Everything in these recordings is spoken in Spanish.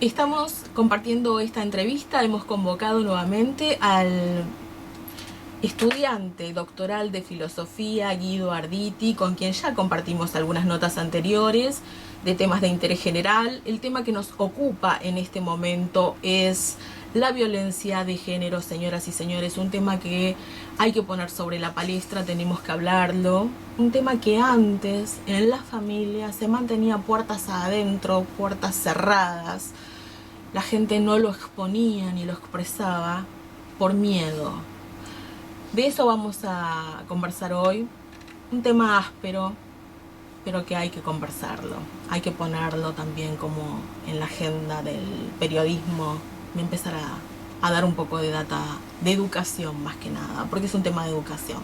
Estamos compartiendo esta entrevista, hemos convocado nuevamente al estudiante doctoral de filosofía Guido Arditi, con quien ya compartimos algunas notas anteriores de temas de interés general. El tema que nos ocupa en este momento es la violencia de género, señoras y señores, un tema que hay que poner sobre la palestra, tenemos que hablarlo, un tema que antes en la familia se mantenía puertas adentro, puertas cerradas, la gente no lo exponía ni lo expresaba por miedo. De eso vamos a conversar hoy, un tema áspero, pero que hay que conversarlo, hay que ponerlo también como en la agenda del periodismo y empezar a dar un poco de data de educación más que nada, porque es un tema de educación.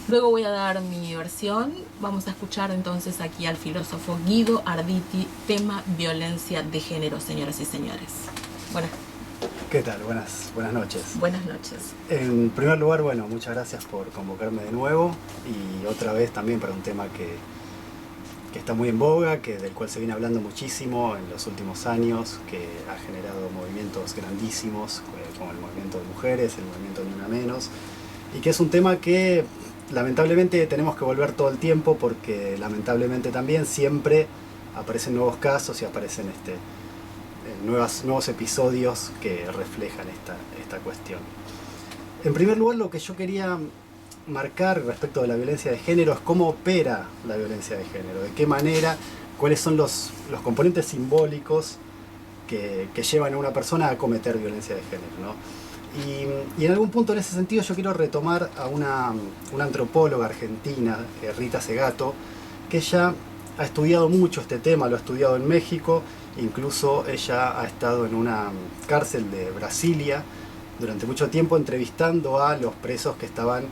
Luego voy a dar mi versión, vamos a escuchar entonces aquí al filósofo Guido Arditi, tema violencia de género, señoras y señores. Buenas. ¿Qué tal? Buenas noches. Buenas noches. En primer lugar, bueno, muchas gracias por convocarme de nuevo y otra vez también para un tema que está muy en boga, del cual se viene hablando muchísimo en los últimos años, que ha generado movimientos grandísimos, como el movimiento de mujeres, el movimiento Ni Una Menos, y que es un tema que lamentablemente tenemos que volver todo el tiempo porque lamentablemente también siempre aparecen nuevos casos y aparecen nuevos episodios que reflejan esta cuestión. En primer lugar, lo que yo quería marcar respecto de la violencia de género es cómo opera la violencia de género, de qué manera, cuáles son los componentes simbólicos que llevan a una persona a cometer violencia de género, ¿no? Y en algún punto en ese sentido yo quiero retomar a una antropóloga argentina, Rita Segato, que ella ha estudiado mucho este tema, lo ha estudiado en México, incluso ella ha estado en una cárcel de Brasilia durante mucho tiempo entrevistando a los presos que estaban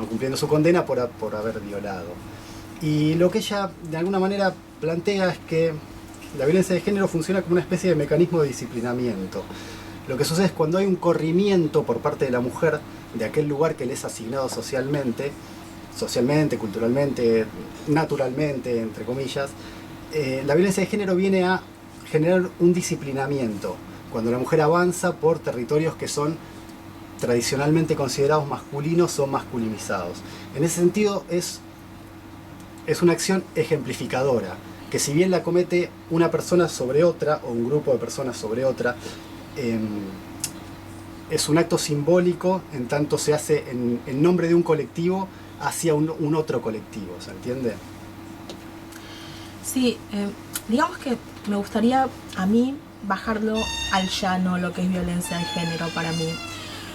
cumpliendo su condena por haber violado. Y lo que ella de alguna manera plantea es que la violencia de género funciona como una especie de mecanismo de disciplinamiento. Lo que sucede es cuando hay un corrimiento por parte de la mujer de aquel lugar que le es asignado socialmente, culturalmente, naturalmente, entre comillas, la violencia de género viene a generar un disciplinamiento, cuando la mujer avanza por territorios que son tradicionalmente considerados masculinos o masculinizados. En ese sentido es una acción ejemplificadora, que si bien la comete una persona sobre otra o un grupo de personas sobre otra, es un acto simbólico en tanto se hace en nombre de un colectivo hacia un otro colectivo, ¿se entiende? Sí, digamos que me gustaría a mí bajarlo al llano, lo que es violencia de género para mí.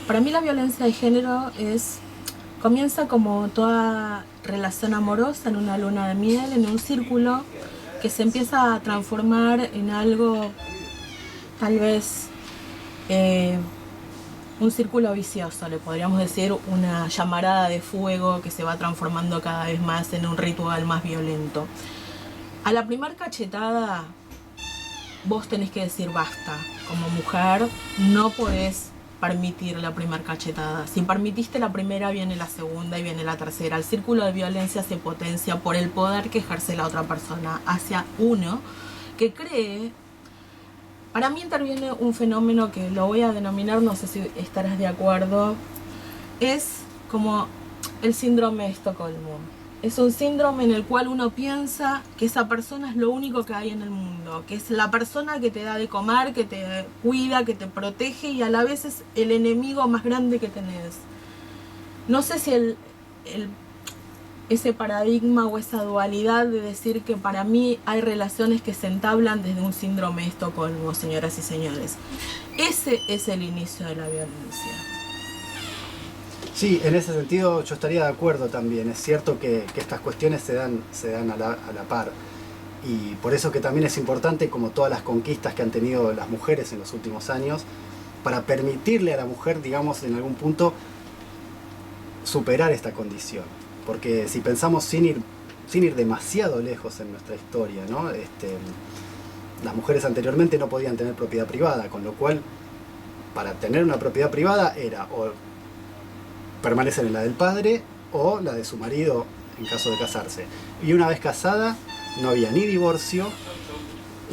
Para mí la violencia de género comienza como toda relación amorosa en una luna de miel, en un círculo que se empieza a transformar en algo, tal vez un círculo vicioso, le podríamos decir, una llamarada de fuego que se va transformando cada vez más en un ritual más violento. A la primer cachetada vos tenés que decir basta. Como mujer no podés permitir la primera cachetada. Si permitiste la primera, viene la segunda y viene la tercera. El círculo de violencia se potencia por el poder que ejerce la otra persona hacia uno, que cree. Para mí interviene un fenómeno que lo voy a denominar, no sé si estarás de acuerdo, es como el síndrome de Estocolmo. Es un síndrome en el cual uno piensa que esa persona es lo único que hay en el mundo, que es la persona que te da de comer, que te cuida, que te protege y a la vez es el enemigo más grande que tenés. No sé si ese paradigma o esa dualidad de decir que para mí hay relaciones que se entablan desde un síndrome de Estocolmo, señoras y señores. Ese es el inicio de la violencia. Sí, en ese sentido yo estaría de acuerdo también. Es cierto que estas cuestiones se dan a la par. Y por eso que también es importante, como todas las conquistas que han tenido las mujeres en los últimos años, para permitirle a la mujer, digamos, en algún punto, superar esta condición. Porque si pensamos sin ir demasiado lejos en nuestra historia, ¿no? Las mujeres anteriormente no podían tener propiedad privada, con lo cual, para tener una propiedad privada era o permanecer en la del padre o la de su marido en caso de casarse. Y una vez casada no había ni divorcio,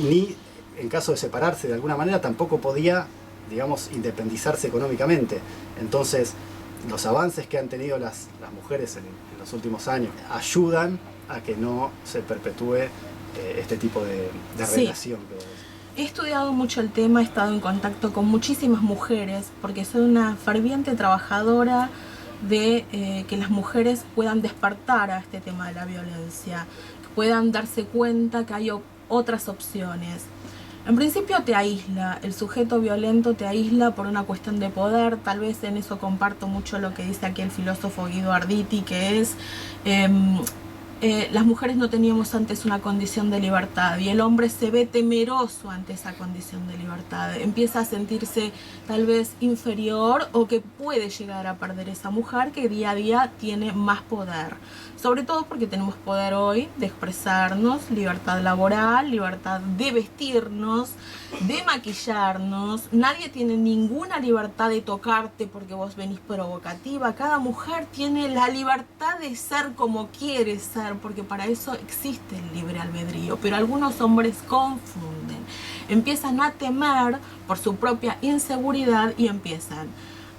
ni en caso de separarse de alguna manera tampoco podía, digamos, independizarse económicamente. Entonces, los avances que han tenido las mujeres en los últimos años ayudan a que no se perpetúe este tipo de Sí. relación. He estudiado mucho el tema, he estado en contacto con muchísimas mujeres, porque soy una ferviente trabajadora de que las mujeres puedan despertar a este tema de la violencia, que puedan darse cuenta que hay otras opciones. En principio te aísla, el sujeto violento te aísla por una cuestión de poder. Tal vez en eso comparto mucho lo que dice aquí el filósofo Guido Arditi, que es las mujeres no teníamos antes una condición de libertad y el hombre se ve temeroso ante esa condición de libertad, empieza a sentirse tal vez inferior o que puede llegar a perder esa mujer que día a día tiene más poder, sobre todo porque tenemos poder hoy de expresarnos, libertad laboral, libertad de vestirnos, de maquillarnos. Nadie tiene ninguna libertad de tocarte porque vos venís provocativa. Cada mujer tiene la libertad de ser como quiere ser, porque para eso existe el libre albedrío. Pero algunos hombres confunden, empiezan a temer por su propia inseguridad y empiezan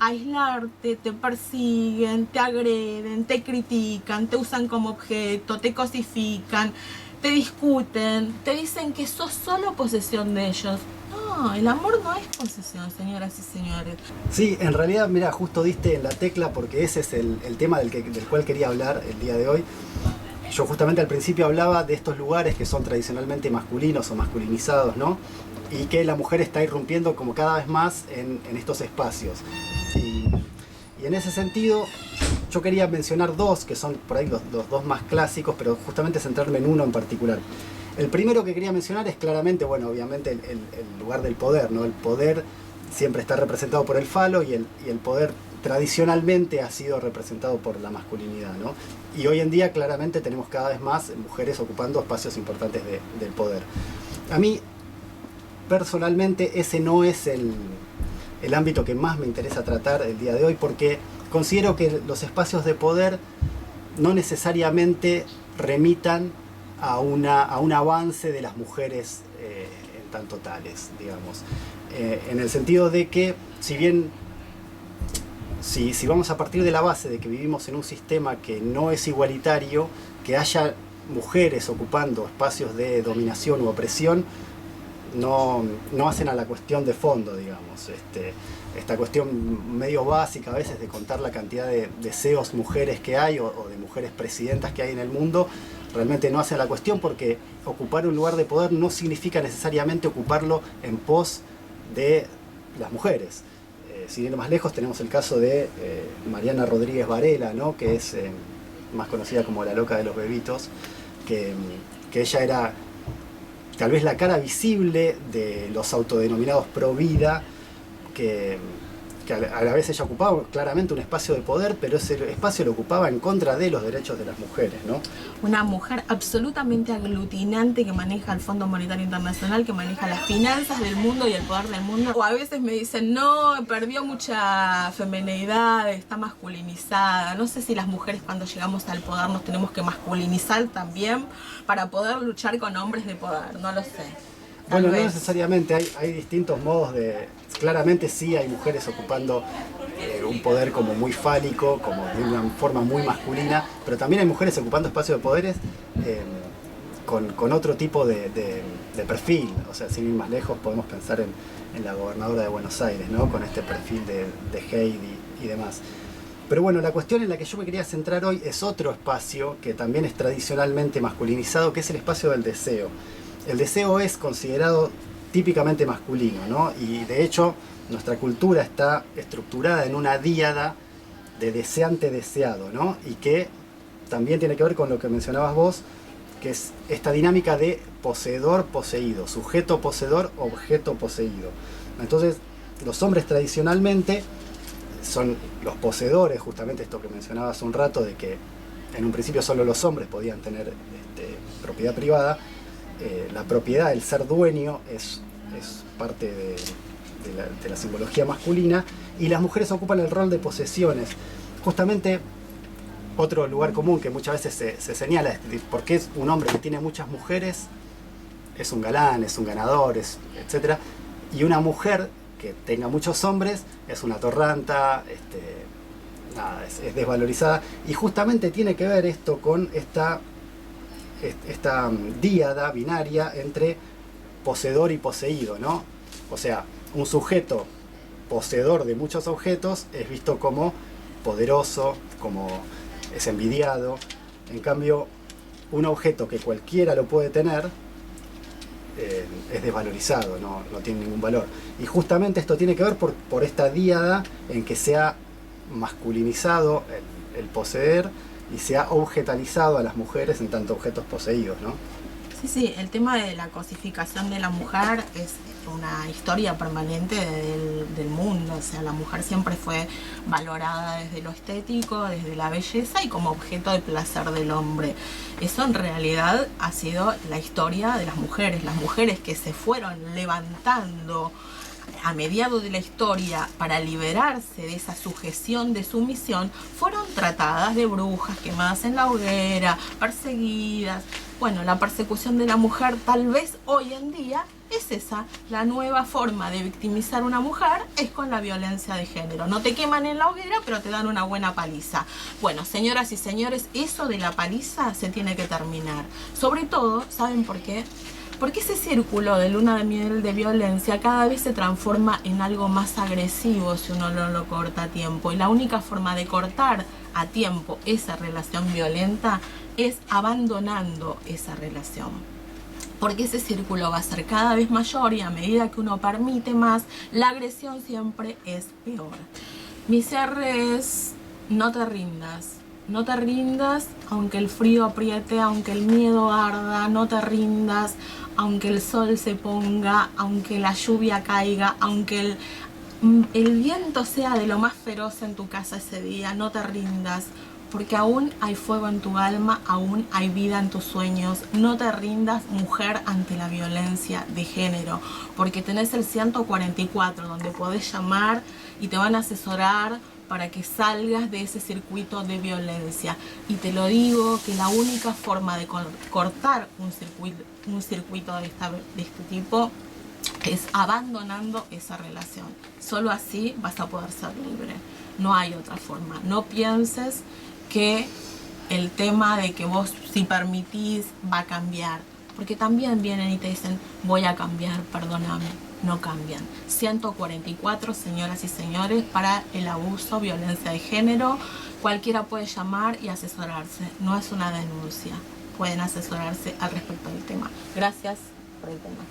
a aislarte, te persiguen, te agreden, te critican, te usan como objeto, te cosifican, te discuten, te dicen que sos solo posesión de ellos. No, el amor no es posesión, señoras y señores. Sí, en realidad, mira, justo diste en la tecla porque ese es el tema del cual quería hablar el día de hoy. Yo justamente al principio hablaba de estos lugares que son tradicionalmente masculinos o masculinizados, ¿no? Y que la mujer está irrumpiendo como cada vez más en estos espacios. Y en ese sentido, yo quería mencionar dos, que son por ahí los dos más clásicos, pero justamente centrarme en uno en particular. El primero que quería mencionar es claramente, bueno, obviamente el lugar del poder, ¿no? El poder siempre está representado por el falo y el poder tradicionalmente ha sido representado por la masculinidad, ¿no? Y hoy en día claramente tenemos cada vez más mujeres ocupando espacios importantes del poder. A mí, personalmente, ese no es el ámbito que más me interesa tratar el día de hoy, porque considero que los espacios de poder no necesariamente remitan a un avance de las mujeres en tanto tales, digamos. En el sentido de que, si bien si vamos a partir de la base de que vivimos en un sistema que no es igualitario, que haya mujeres ocupando espacios de dominación u opresión, no hacen a la cuestión de fondo, digamos. Esta cuestión medio básica a veces de contar la cantidad de deseos mujeres que hay o de mujeres presidentas que hay en el mundo, realmente no hace a la cuestión, porque ocupar un lugar de poder no significa necesariamente ocuparlo en pos de las mujeres. Sin ir más lejos, tenemos el caso de Mariana Rodríguez Varela, ¿no? Que es más conocida como la loca de los bebitos, que ella era tal vez la cara visible de los autodenominados pro vida, que a la vez ella ocupaba claramente un espacio de poder, pero ese espacio lo ocupaba en contra de los derechos de las mujeres, ¿no? Una mujer absolutamente aglutinante que maneja el Fondo Monetario Internacional, que maneja las finanzas del mundo y el poder del mundo. O a veces me dicen, no, perdió mucha femineidad, está masculinizada. No sé si las mujeres cuando llegamos al poder nos tenemos que masculinizar también para poder luchar con hombres de poder, no lo sé. Bueno, no necesariamente, hay distintos modos de... Claramente sí hay mujeres ocupando un poder como muy fálico, como de una forma muy masculina, pero también hay mujeres ocupando espacios de poderes con otro tipo de perfil. O sea, sin ir más lejos, podemos pensar en la gobernadora de Buenos Aires, ¿no? Con este perfil de Heidi y demás. Pero bueno, la cuestión en la que yo me quería centrar hoy es otro espacio que también es tradicionalmente masculinizado, que es el espacio del deseo. El deseo es considerado típicamente masculino, ¿no? Y de hecho nuestra cultura está estructurada en una díada de deseante-deseado, ¿no? Y que también tiene que ver con lo que mencionabas vos, que es esta dinámica de poseedor-poseído, sujeto-poseedor, objeto-poseído. Entonces, los hombres tradicionalmente son los poseedores, justamente esto que mencionaba hace un rato, de que en un principio solo los hombres podían tener propiedad privada. La propiedad, el ser dueño, es parte de la simbología masculina, y las mujeres ocupan el rol de posesiones. Justamente otro lugar común que muchas veces se señala es por qué un hombre que tiene muchas mujeres es un galán, es un ganador, etc. Y una mujer que tenga muchos hombres es una torranta, nada, es desvalorizada. Y justamente tiene que ver esto con esta díada binaria entre poseedor y poseído, ¿no? O sea, un sujeto poseedor de muchos objetos es visto como poderoso, como es envidiado. En cambio, un objeto que cualquiera lo puede tener es desvalorizado, no tiene ningún valor. Y justamente esto tiene que ver por esta díada en que se ha masculinizado el poseer y se ha objetalizado a las mujeres en tanto objetos poseídos, ¿no? Sí, el tema de la cosificación de la mujer es una historia permanente del mundo. O sea, la mujer siempre fue valorada desde lo estético, desde la belleza y como objeto de placer del hombre. Eso en realidad ha sido la historia de las mujeres que se fueron levantando a mediados de la historia para liberarse de esa sujeción de sumisión, fueron tratadas de brujas, quemadas en la hoguera, perseguidas. Bueno, la persecución de la mujer tal vez hoy en día es esa, la nueva forma de victimizar a una mujer es con la violencia de género. No te queman en la hoguera, pero te dan una buena paliza. Bueno, señoras y señores, eso de la paliza se tiene que terminar. Sobre todo, ¿saben por qué? Porque ese círculo de luna de miel de violencia cada vez se transforma en algo más agresivo si uno no lo corta a tiempo. Y la única forma de cortar a tiempo esa relación violenta es abandonando esa relación. Porque ese círculo va a ser cada vez mayor y a medida que uno permite más, la agresión siempre es peor. Mi cierre es: no te rindas. No te rindas, aunque el frío apriete, aunque el miedo arda, no te rindas, aunque el sol se ponga, aunque la lluvia caiga, aunque el viento sea de lo más feroz en tu casa ese día, no te rindas, porque aún hay fuego en tu alma, aún hay vida en tus sueños. No te rindas, mujer, ante la violencia de género, porque tenés el 144 donde podés llamar y te van a asesorar para que salgas de ese circuito de violencia. Y te lo digo, que la única forma de cortar un circuito de este tipo es abandonando esa relación. Solo así vas a poder ser libre. No hay otra forma. No pienses que el tema de que vos, si permitís, va a cambiar. Porque también vienen y te dicen: voy a cambiar, perdóname. No cambian. 144, señoras y señores, para el abuso, violencia de género. Cualquiera puede llamar y asesorarse. No es una denuncia. Pueden asesorarse al respecto del tema. Gracias por el tema.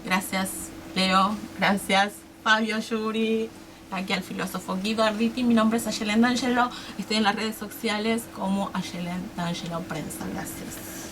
Gracias, Leo. Gracias, Fabio, Yuri. Aquí al filósofo Guido Arditi. Mi nombre es Ayelen D'Angelo. Estoy en las redes sociales como Ayelen D'Angelo Prensa. Gracias.